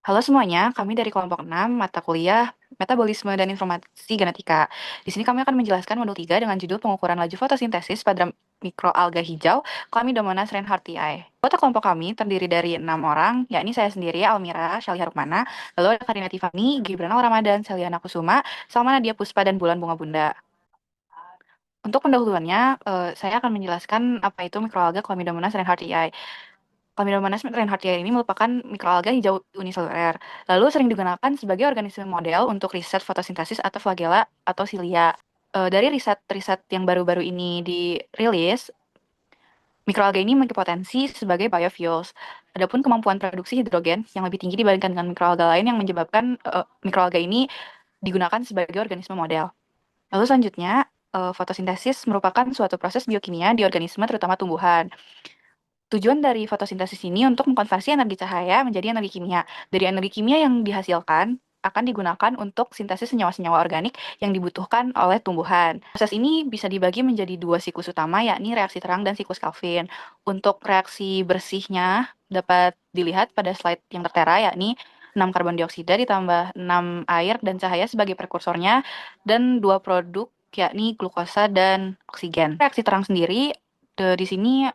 Halo semuanya, kami dari kelompok 6 mata kuliah Metabolisme dan Informasi Genetika. Di sini kami akan menjelaskan modul 3 dengan judul pengukuran laju fotosintesis pada mikroalga hijau Chlamydomonas reinhardtii. Anggota kelompok kami terdiri dari 6 orang, yakni saya sendiri, Almira, Syaliha Rukmana, lalu ada Karina Tiffany, Gibran Ramadan, Seliana Kusuma, Salma Nadia Puspa, dan Bulan Bunga Bunda. Untuk pendahuluannya, saya akan menjelaskan apa itu mikroalga Chlamydomonas reinhardtii. Chlamydomonas reinhardtii ini merupakan mikroalga hijau uniseluler, lalu sering digunakan sebagai organisme model untuk riset fotosintesis atau flagela atau silia. Dari riset-riset yang baru-baru ini dirilis, mikroalga ini memiliki potensi sebagai biofuels. Adapun kemampuan produksi hidrogen yang lebih tinggi dibandingkan dengan mikroalga lain yang menyebabkan mikroalga ini digunakan sebagai organisme model. Lalu selanjutnya, fotosintesis merupakan suatu proses biokimia di organisme terutama tumbuhan. Tujuan dari fotosintesis ini untuk mengkonversi energi cahaya menjadi energi kimia. Dari energi kimia yang dihasilkan akan digunakan untuk sintesis senyawa-senyawa organik yang dibutuhkan oleh tumbuhan. Proses ini bisa dibagi menjadi dua siklus utama, yakni reaksi terang dan siklus Calvin. Untuk reaksi bersihnya dapat dilihat pada slide yang tertera, yakni 6 karbon dioksida ditambah 6 air dan cahaya sebagai prekursornya, dan dua produk yakni glukosa dan oksigen. Reaksi terang sendiri di sini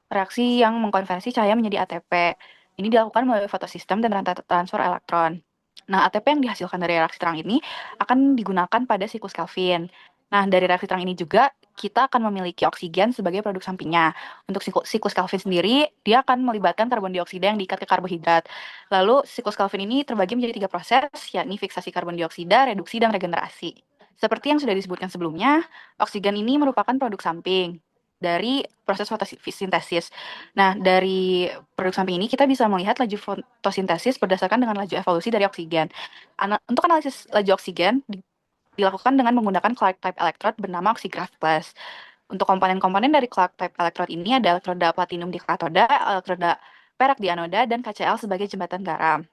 reaksi yang mengkonversi cahaya menjadi ATP. Ini dilakukan melalui fotosistem dan rantai transfer elektron. Nah, ATP yang dihasilkan dari reaksi terang ini akan digunakan pada siklus Kelvin. Nah, dari reaksi terang ini juga kita akan memiliki oksigen sebagai produk sampingnya. Untuk siklus Kelvin sendiri, dia akan melibatkan karbon dioksida yang diikat ke karbohidrat. Lalu, siklus Kelvin ini terbagi menjadi 3 proses, yakni fiksasi karbon dioksida, reduksi, dan regenerasi. Seperti yang sudah disebutkan sebelumnya, oksigen ini merupakan produk samping dari proses fotosintesis. Nah, dari produk samping ini kita bisa melihat laju fotosintesis berdasarkan dengan laju evolusi dari oksigen. Untuk analisis laju oksigen dilakukan dengan menggunakan Clark type electrode bernama Oxygraph Plus. Untuk komponen-komponen dari Clark type electrode ini ada elektroda platinum di katoda, elektroda perak di anoda, dan KCl sebagai jembatan garam.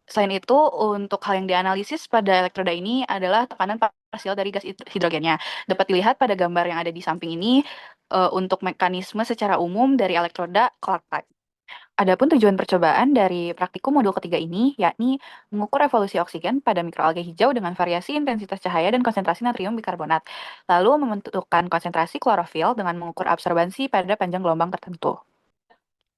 Selain itu, untuk hal yang dianalisis pada elektroda ini adalah tekanan parsial dari gas hidrogennya. Dapat dilihat pada gambar yang ada di samping ini untuk mekanisme secara umum dari elektroda Clark type. Adapun tujuan percobaan dari praktikum modul ketiga ini, yakni mengukur evolusi oksigen pada mikroalga hijau dengan variasi intensitas cahaya dan konsentrasi natrium bikarbonat, lalu menentukan konsentrasi klorofil dengan mengukur absorbansi pada panjang gelombang tertentu.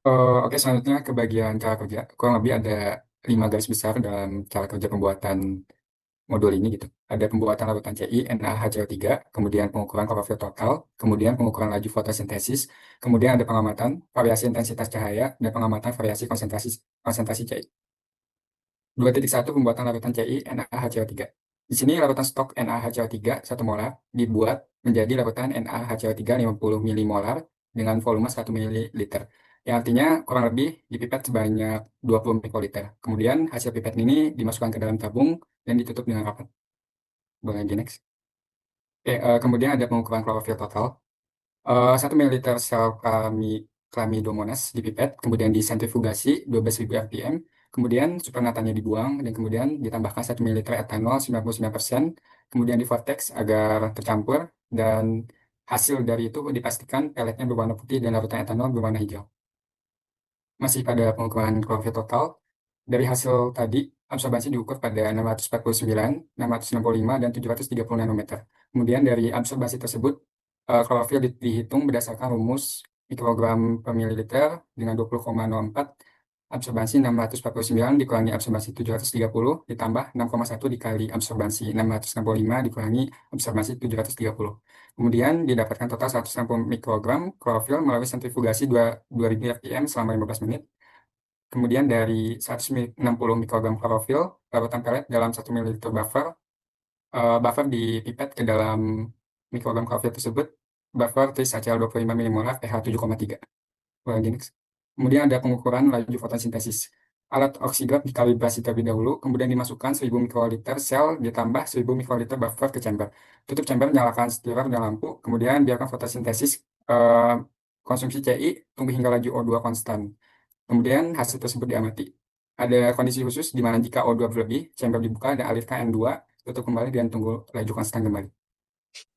Oke, selanjutnya ke bagian cara kerja. Kurang lebih ada 5 garis besar dalam cara kerja pembuatan modul ini gitu. Ada pembuatan larutan CI, NaHCO3, kemudian pengukuran klorofil total, kemudian pengukuran laju fotosintesis, kemudian ada pengamatan variasi intensitas cahaya, dan pengamatan variasi konsentrasi konsentrasi CI. 2.1 pembuatan larutan CI NaHCO3. Di sini larutan stok NaHCO3 1 molar dibuat menjadi larutan NaHCO3 50 milimolar dengan volume 1 mililiter. Yang artinya kurang lebih dipipet sebanyak 20 mikroliter. Kemudian hasil pipet ini dimasukkan ke dalam tabung dan ditutup dengan rapat. Boleh lagi next. Oke, kemudian ada pengukuran klorofil total. 1 mililiter sel Chlamydomonas dipipet, kemudian disentrifugasi 12.000 rpm, kemudian supernatannya dibuang, dan kemudian ditambahkan 1 mililiter etanol 99%, kemudian di vortex agar tercampur, dan hasil dari itu dipastikan peletnya berwarna putih dan larutan etanol berwarna hijau. Masih pada pengukuran klorofil total, dari hasil tadi, absorbansi diukur pada 649, 665, dan 730 nanometer. Kemudian dari absorbansi tersebut, klorofil dihitung berdasarkan rumus mikrogram per mililiter dengan 20,04, absorbansi 649 dikurangi absorbansi 730, ditambah 6,1 dikali absorbansi 665 dikurangi absorbansi 730. Kemudian didapatkan total 160 mikrogram klorofil melalui sentrifugasi 2000 rpm selama 15 menit. Kemudian dari 160 mikrogram klorofil, larutan pelet dalam 1 ml buffer, buffer dipipet ke dalam mikrogram klorofil tersebut, buffer tris HCl 25 milimolar pH 7,3. Next. Kemudian ada pengukuran laju fotosintesis. Alat oksigraf dikalibrasi terlebih dahulu, kemudian dimasukkan 1000 mikroliter sel ditambah 1000 mikroliter buffer ke chamber. Tutup chamber, nyalakan stirrer dan lampu, kemudian biarkan fotosintesis, konsumsi CI, tunggu hingga laju O2 konstan. Kemudian hasil tersebut diamati. Ada kondisi khusus di mana jika O2 berlebih, chamber dibuka dan alirkan N2, tutup kembali dan tunggu laju konstan kembali.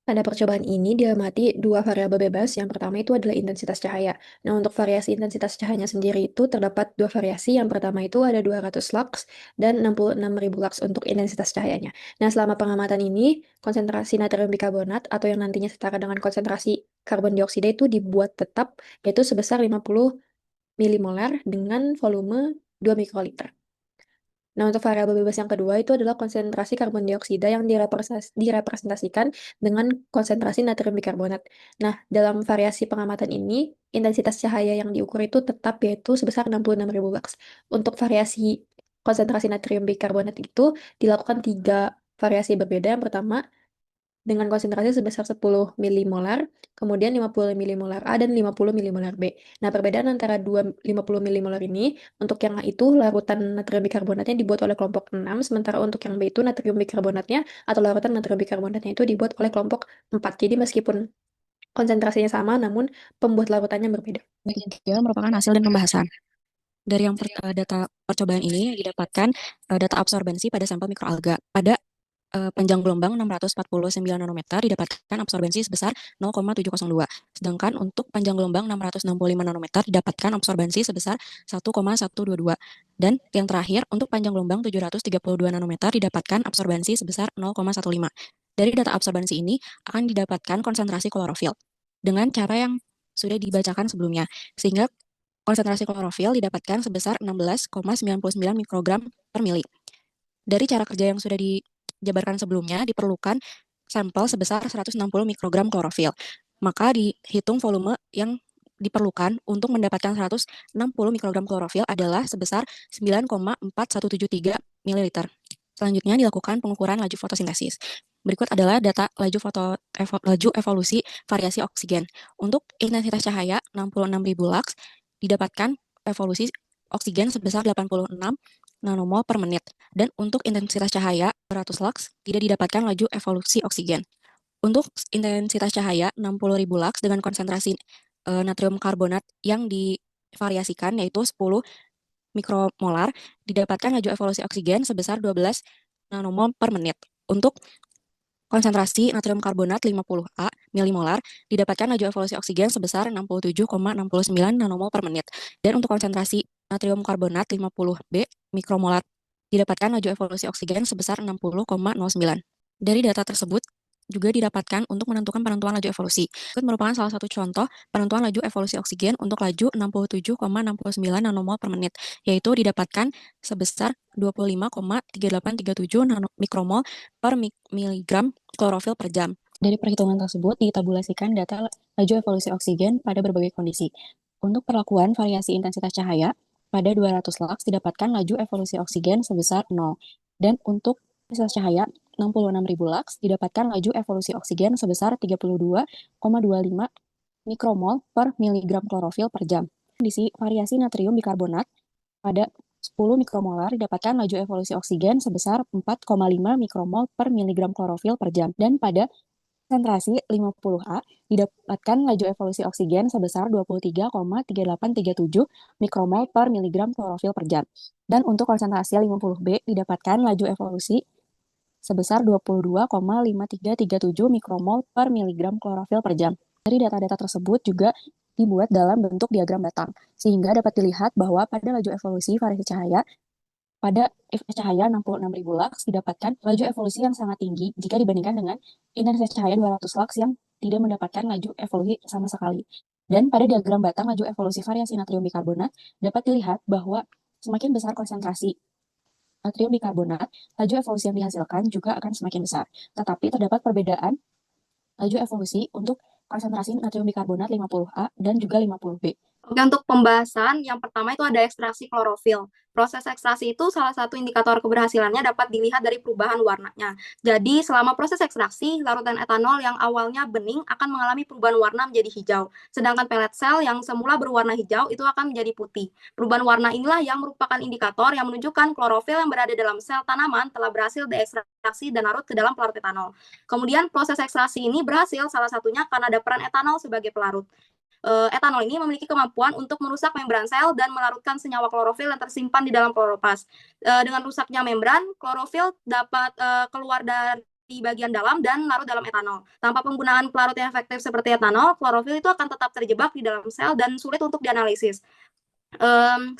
Pada percobaan ini diamati dua variabel bebas. Yang pertama itu adalah intensitas cahaya. Nah, untuk variasi intensitas cahayanya sendiri itu terdapat dua variasi. Yang pertama itu ada 200 lux dan 66.000 lux untuk intensitas cahayanya. Nah, selama pengamatan ini, konsentrasi natrium bikarbonat atau yang nantinya setara dengan konsentrasi karbon dioksida itu dibuat tetap, yaitu sebesar 50 milimolar dengan volume 2 mikroliter. Nah, untuk variabel bebas yang kedua itu adalah konsentrasi karbon dioksida yang direpresentasikan dengan konsentrasi natrium bikarbonat. Nah, dalam variasi pengamatan ini, intensitas cahaya yang diukur itu tetap yaitu sebesar 66.000 lux. Untuk variasi konsentrasi natrium bikarbonat itu dilakukan tiga variasi berbeda. Yang pertama, dengan konsentrasi sebesar 10 milimolar, kemudian 50 milimolar A dan 50 milimolar B. Nah, perbedaan antara 50 milimolar ini, untuk yang A itu larutan natrium bikarbonatnya dibuat oleh kelompok 6, sementara untuk yang B itu natrium bikarbonatnya atau larutan natrium bikarbonatnya itu dibuat oleh kelompok 4. Jadi meskipun konsentrasinya sama, namun pembuat larutannya berbeda. Ketiga merupakan hasil dan pembahasan. Dari data percobaan ini didapatkan data absorbensi pada sampel mikroalga. Pada panjang gelombang 649 nanometer didapatkan absorbensi sebesar 0,702. Sedangkan untuk panjang gelombang 665 nanometer didapatkan absorbensi sebesar 1,122. Dan yang terakhir, untuk panjang gelombang 732 nanometer didapatkan absorbensi sebesar 0,15. Dari data absorbensi ini akan didapatkan konsentrasi klorofil dengan cara yang sudah dibacakan sebelumnya, sehingga konsentrasi klorofil didapatkan sebesar 16,99 mikrogram per mili. Dari cara kerja yang sudah dijabarkan sebelumnya, diperlukan sampel sebesar 160 mikrogram klorofil. Maka dihitung volume yang diperlukan untuk mendapatkan 160 mikrogram klorofil adalah sebesar 9,4173 ml. Selanjutnya dilakukan pengukuran laju fotosintesis. Berikut adalah data laju evolusi variasi oksigen. Untuk intensitas cahaya 66.000 lux didapatkan evolusi oksigen sebesar 86 nanomol per menit. Dan untuk intensitas cahaya 100 lux tidak didapatkan laju evolusi oksigen. Untuk intensitas cahaya 60.000 lux dengan konsentrasi natrium karbonat yang divariasikan yaitu 10 mikromolar didapatkan laju evolusi oksigen sebesar 12 nanomol per menit. Untuk konsentrasi natrium karbonat 50A milimolar didapatkan laju evolusi oksigen sebesar 67,69 nanomol per menit. Dan untuk konsentrasi natrium karbonat 50B mikromolar didapatkan laju evolusi oksigen sebesar 60,09. Dari data tersebut juga didapatkan untuk menentukan penentuan laju evolusi. Itu merupakan salah satu contoh penentuan laju evolusi oksigen untuk laju 67,69 nanomol per menit, yaitu didapatkan sebesar 25,3837 mikromol per miligram klorofil per jam. Dari perhitungan tersebut ditabulasikan data laju evolusi oksigen pada berbagai kondisi. Untuk perlakuan variasi intensitas cahaya, pada 200 lux didapatkan laju evolusi oksigen sebesar 0. Dan untuk intensitas cahaya 66.000 lux didapatkan laju evolusi oksigen sebesar 32,25 mikromol per miligram klorofil per jam. Kondisi variasi natrium bikarbonat pada 10 mikromolar didapatkan laju evolusi oksigen sebesar 4,5 mikromol per miligram klorofil per jam. Dan pada konsentrasi 50A didapatkan laju evolusi oksigen sebesar 23,3837 mikromol per miligram klorofil per jam. Dan untuk konsentrasi 50B didapatkan laju evolusi sebesar 22,5337 mikromol per miligram klorofil per jam. Dari data-data tersebut juga dibuat dalam bentuk diagram batang, sehingga dapat dilihat bahwa pada laju evolusi variasi cahaya, pada cahaya 66.000 lux didapatkan laju evolusi yang sangat tinggi jika dibandingkan dengan intensitas cahaya 200 lux yang tidak mendapatkan laju evolusi sama sekali. Dan pada diagram batang laju evolusi variasi natrium bikarbonat dapat dilihat bahwa semakin besar konsentrasi natrium bikarbonat, laju evolusi yang dihasilkan juga akan semakin besar. Tetapi terdapat perbedaan laju evolusi untuk konsentrasi natrium bikarbonat 50A dan juga 50B. Oke, untuk pembahasan, yang pertama itu ada ekstraksi klorofil. Proses ekstraksi itu salah satu indikator keberhasilannya dapat dilihat dari perubahan warnanya. Jadi, selama proses ekstraksi, larutan etanol yang awalnya bening akan mengalami perubahan warna menjadi hijau. Sedangkan pelet sel yang semula berwarna hijau itu akan menjadi putih. Perubahan warna inilah yang merupakan indikator yang menunjukkan klorofil yang berada dalam sel tanaman telah berhasil diekstraksi dan larut ke dalam pelarut etanol. Kemudian, proses ekstraksi ini berhasil salah satunya karena ada peran etanol sebagai pelarut. Etanol ini memiliki kemampuan untuk merusak membran sel dan melarutkan senyawa klorofil yang tersimpan di dalam kloroplast. Dengan rusaknya membran, klorofil dapat keluar dari di bagian dalam dan larut dalam etanol. Tanpa penggunaan pelarut yang efektif seperti etanol, klorofil itu akan tetap terjebak di dalam sel dan sulit untuk dianalisis.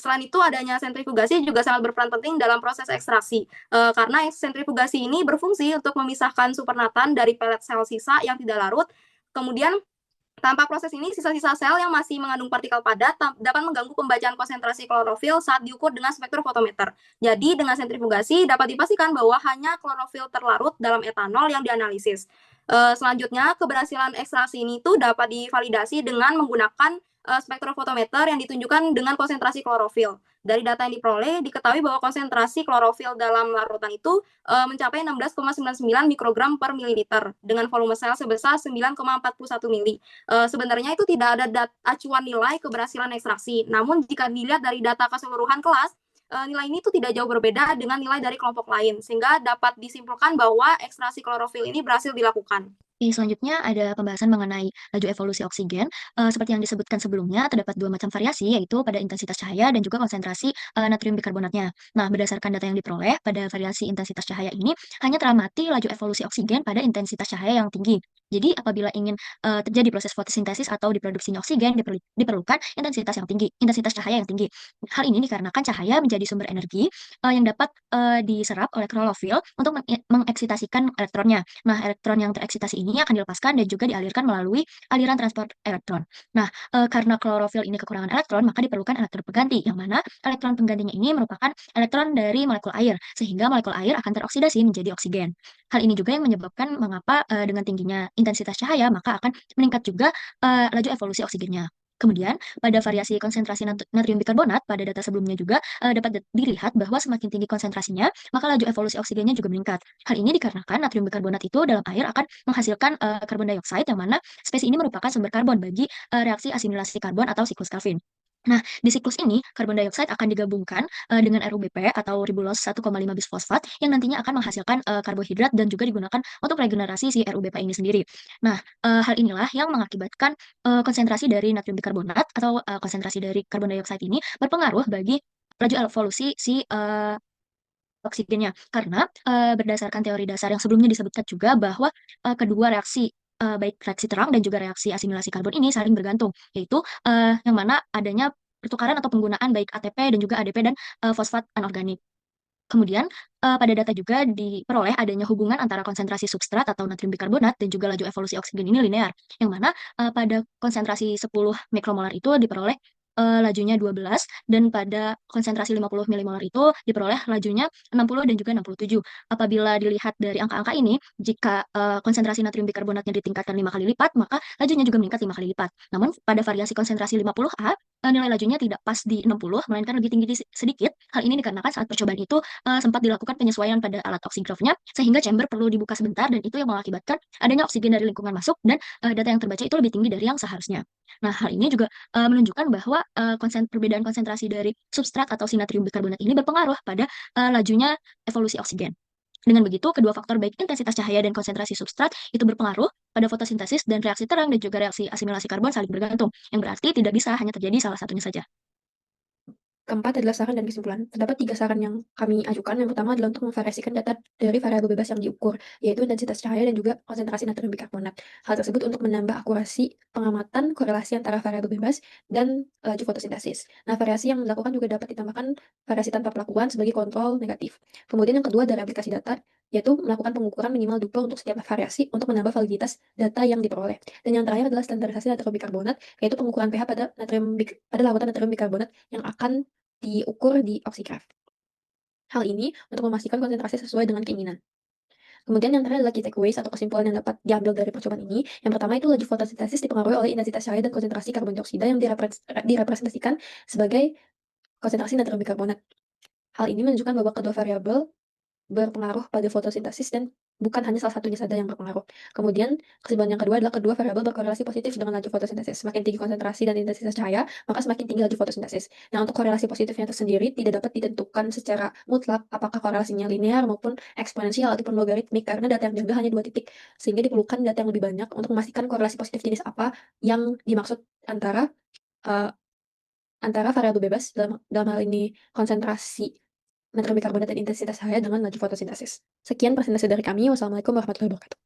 Selain itu adanya sentrifugasi juga sangat berperan penting dalam proses ekstraksi, karena sentrifugasi ini berfungsi untuk memisahkan supernatan dari pelet sel sisa yang tidak larut. Kemudian tanpa proses ini, sisa-sisa sel yang masih mengandung partikel padat dapat mengganggu pembacaan konsentrasi klorofil saat diukur dengan spektrofotometer. Jadi, dengan sentrifugasi dapat dipastikan bahwa hanya klorofil terlarut dalam etanol yang dianalisis. Selanjutnya, keberhasilan ekstraksi ini tuh dapat divalidasi dengan menggunakan spektrofotometer yang ditunjukkan dengan konsentrasi klorofil. Dari data yang diperoleh, diketahui bahwa konsentrasi klorofil dalam larutan itu mencapai 16,99 mikrogram per mililiter dengan volume sel sebesar 9,41 mili. Sebenarnya itu tidak ada acuan nilai keberhasilan ekstraksi. Namun jika dilihat dari data keseluruhan kelas, nilai ini tuh tidak jauh berbeda dengan nilai dari kelompok lain, sehingga dapat disimpulkan bahwa ekstraksi klorofil ini berhasil dilakukan. Oke, selanjutnya ada pembahasan mengenai laju evolusi oksigen. Seperti yang disebutkan sebelumnya, terdapat dua macam variasi, yaitu pada intensitas cahaya dan juga konsentrasi natrium bikarbonatnya. Nah, berdasarkan data yang diperoleh, pada variasi intensitas cahaya ini hanya teramati laju evolusi oksigen pada intensitas cahaya yang tinggi. Jadi, apabila ingin terjadi proses fotosintesis atau diproduksinya oksigen, diperlukan intensitas yang tinggi, intensitas cahaya yang tinggi. Hal ini dikarenakan cahaya menjadi sumber energi yang dapat diserap oleh klorofil untuk mengeksitasikan elektronnya. Nah, elektron yang tereksitasi ini akan dilepaskan dan juga dialirkan melalui aliran transport elektron. Nah, karena klorofil ini kekurangan elektron, maka diperlukan elektron pengganti, yang mana elektron penggantinya ini merupakan elektron dari molekul air, sehingga molekul air akan teroksidasi menjadi oksigen. Hal ini juga yang menyebabkan mengapa dengan tingginya intensitas cahaya, maka akan meningkat juga laju evolusi oksigennya. Kemudian, pada variasi konsentrasi natrium bikarbonat, pada data sebelumnya juga dapat dilihat bahwa semakin tinggi konsentrasinya, maka laju evolusi oksigennya juga meningkat. Hal ini dikarenakan natrium bikarbonat itu dalam air akan menghasilkan karbon dioksida, yang mana spesies ini merupakan sumber karbon bagi reaksi asimilasi karbon atau siklus Calvin. Nah, di siklus ini, karbon dioksida akan digabungkan dengan RuBP atau ribulos 1,5 bisfosfat yang nantinya akan menghasilkan karbohidrat dan juga digunakan untuk regenerasi si RuBP ini sendiri. Nah, hal inilah yang mengakibatkan konsentrasi dari natrium bikarbonat atau konsentrasi dari karbon dioksida ini berpengaruh bagi laju evolusi si oksigennya. Karena berdasarkan teori dasar yang sebelumnya disebutkan juga bahwa kedua reaksi baik reaksi terang dan juga reaksi asimilasi karbon ini saling bergantung, yaitu yang mana adanya pertukaran atau penggunaan baik ATP dan juga ADP dan fosfat anorganik. Kemudian pada data juga diperoleh adanya hubungan antara konsentrasi substrat atau natrium bikarbonat dan juga laju evolusi oksigen ini linear, yang mana pada konsentrasi 10 mikromolar itu diperoleh lajunya 12, dan pada konsentrasi 50 milimolar itu diperoleh lajunya 60 dan juga 67. Apabila dilihat dari angka-angka ini, jika konsentrasi natrium bikarbonatnya ditingkatkan 5 kali lipat, maka lajunya juga meningkat 5 kali lipat. Namun pada variasi konsentrasi 50A, nilai lajunya tidak pas di 60, melainkan lebih tinggi sedikit. Hal ini dikarenakan saat percobaan itu sempat dilakukan penyesuaian pada alat oksigrafnya, sehingga chamber perlu dibuka sebentar, dan itu yang mengakibatkan adanya oksigen dari lingkungan masuk, dan data yang terbaca itu lebih tinggi dari yang seharusnya. Nah, hal ini juga menunjukkan bahwa perbedaan konsentrasi dari substrat atau si natrium bikarbonat ini berpengaruh pada lajunya evolusi oksigen. Dengan begitu, kedua faktor baik intensitas cahaya dan konsentrasi substrat itu berpengaruh pada fotosintesis dan reaksi terang dan juga reaksi asimilasi karbon saling bergantung, yang berarti tidak bisa hanya terjadi salah satunya saja. Keempat adalah saran dan kesimpulan. Terdapat 3 saran yang kami ajukan. Yang pertama adalah untuk memvariasikan data dari variabel bebas yang diukur, yaitu intensitas cahaya dan juga konsentrasi natrium bikarbonat. Hal tersebut untuk menambah akurasi pengamatan korelasi antara variabel bebas dan laju fotosintesis. Nah, variasi yang dilakukan juga dapat ditambahkan variasi tanpa pelakuan sebagai kontrol negatif. Kemudian yang kedua dari aplikasi data, yaitu melakukan pengukuran minimal duple untuk setiap variasi untuk menambah validitas data yang diperoleh. Dan yang terakhir adalah standarisasi natrium bikarbonat, yaitu pengukuran pH pada larutan natrium bikarbonat yang akan diukur di oksigraf. Hal ini untuk memastikan konsentrasi sesuai dengan keinginan. Kemudian yang terakhir adalah key takeaways atau kesimpulan yang dapat diambil dari percobaan ini. Yang pertama itu laju fotosintesis dipengaruhi oleh intensitas cahaya dan konsentrasi karbon dioksida yang direpresentasikan sebagai konsentrasi natrium bikarbonat. Hal ini menunjukkan bahwa kedua variabel berpengaruh pada fotosintesis dan bukan hanya salah satunya saja yang berpengaruh. Kemudian, kesimpulan yang kedua adalah kedua variabel berkorelasi positif dengan laju fotosintesis. Semakin tinggi konsentrasi dan intensitas cahaya, maka semakin tinggi laju fotosintesis. Nah, untuk korelasi positifnya tersendiri tidak dapat ditentukan secara mutlak apakah korelasinya linear maupun eksponensial ataupun logaritmik, karena data yang diambil hanya 2 titik, sehingga diperlukan data yang lebih banyak untuk memastikan korelasi positif jenis apa yang dimaksud antara variabel bebas dalam hal ini konsentrasi natrium bikarbonat dan intensitas cahaya dengan laju fotosintesis. Sekian presentasi dari kami. Wassalamualaikum warahmatullahi wabarakatuh.